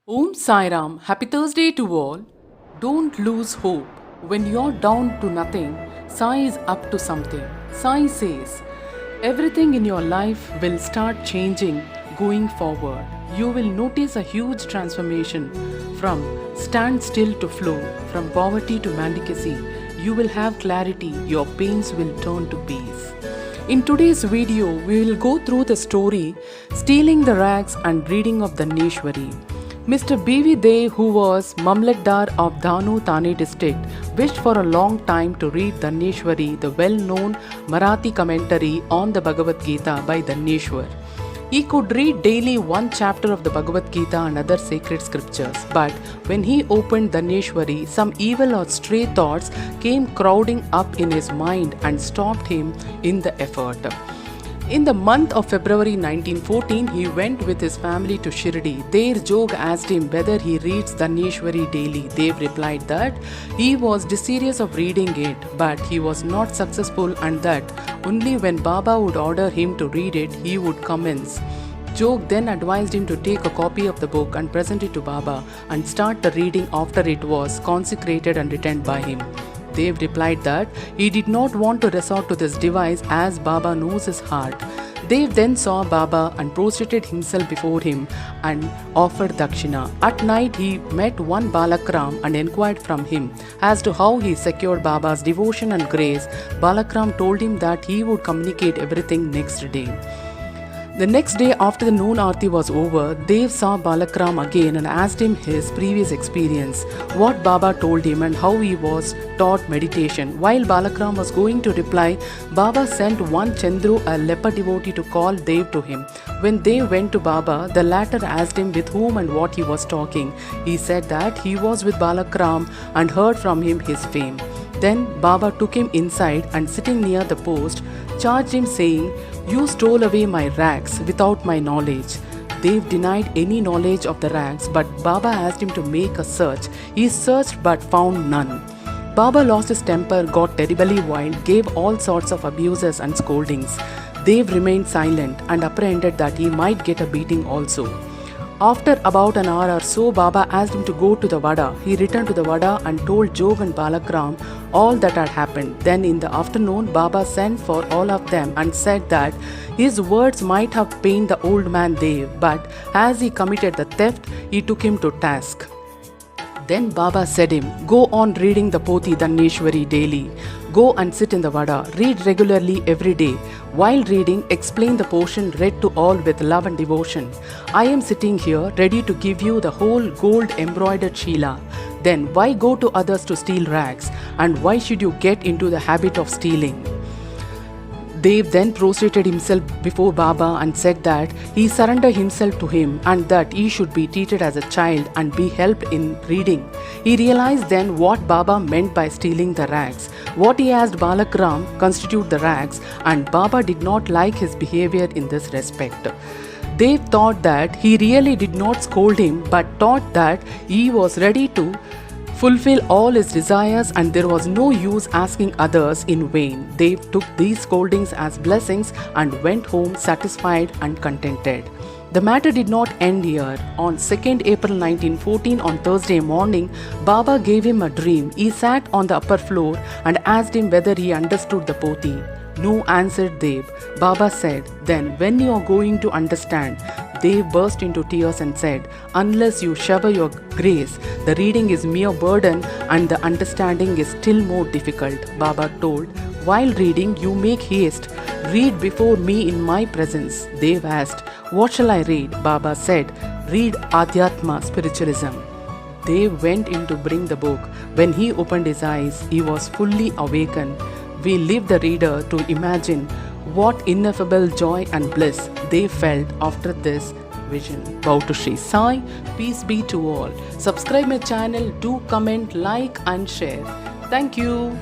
Om Sai Ram, happy Thursday to all. Don't lose hope. When you're down to nothing, Sai is up to something. Sai says, everything in your life will start changing going forward. You will notice a huge transformation from standstill to flow, from poverty to mendicancy. You will have clarity, your pains will turn to peace. In today's video, we will go through the story Stealing the Rags and Reading of Dhaneshwari. Mr. B.V. Dey, who was Mamlatdar of Dhanu Thane district, wished for a long time to read Dhaneshwari, the well-known Marathi commentary on the Bhagavad Gita by Dhaneshwar. He could read daily one chapter of the Bhagavad Gita and other sacred scriptures, but when he opened Dhaneshwari, some evil or stray thoughts came crowding up in his mind and stopped him in the effort. In the month of February 1914, he went with his family to Shirdi. There, Jog asked him whether he reads Dhaneshwari daily. Dev replied that he was desirous of reading it, but he was not successful, and that only when Baba would order him to read it, he would commence. Jog then advised him to take a copy of the book and present it to Baba and start the reading after it was consecrated and written by him. Dev replied that he did not want to resort to this device as Baba knows his heart. Dev then saw Baba and prostrated himself before him and offered dakshina. At night he met one Balakram and inquired from him as to how he secured Baba's devotion and grace. Balakram told him that he would communicate everything next day. The next day after the noon aarti was over, Dev saw Balakram again and asked him his previous experience, what Baba told him and how he was taught meditation. While Balakram was going to reply, Baba sent one Chandru, a leper devotee, to call Dev to him. When Dev went to Baba, the latter asked him with whom and what he was talking. He said that he was with Balakram and heard from him his fame. Then Baba took him inside and sitting near the post, charged him saying, you stole away my rags without my knowledge. Dev denied any knowledge of the rags, but Baba asked him to make a search. He searched but found none. Baba lost his temper, got terribly wild, gave all sorts of abuses and scoldings. Dev remained silent and apprehended that he might get a beating also. After about an hour or so, Baba asked him to go to the Vada. He returned to the Vada and told Jog and Balakram all that had happened. Then in the afternoon, Baba sent for all of them and said that his words might have pained the old man Dev, but as he committed the theft, he took him to task. Then Baba said him, go on reading the Pothi Dhaneshwari daily. Go and sit in the Vada. Read regularly every day. While reading, explain the portion read to all with love and devotion. I am sitting here ready to give you the whole gold embroidered Sheela. Then why go to others to steal rags? And why should you get into the habit of stealing? Dev then prostrated himself before Baba and said that he surrendered himself to him and that he should be treated as a child and be helped in reading. He realized then what Baba meant by stealing the rags. What he asked Balakram constitute the rags, and Baba did not like his behavior in this respect. Dev thought that he really did not scold him, but thought that he was ready to fulfill all his desires and there was no use asking others in vain. Dev took these scoldings as blessings and went home satisfied and contented. The matter did not end here. On 2nd April 1914, on Thursday morning, Baba gave him a dream. He sat on the upper floor and asked him whether he understood the Pothi. No, answered Dev. Baba said, then when you are going to understand? Dev burst into tears and said, unless you shower your grace, the reading is mere burden and the understanding is still more difficult. Baba told, while reading you make haste. Read before me in my presence. Dev asked, what shall I read? Baba said, read Adhyatma, spiritualism. Dev went in to bring the book. When he opened his eyes, he was fully awakened. We leave the reader to imagine what ineffable joy and bliss they felt after this vision. Bow to Sri Sai, peace be to all. Subscribe my channel, do comment, like and share. Thank you.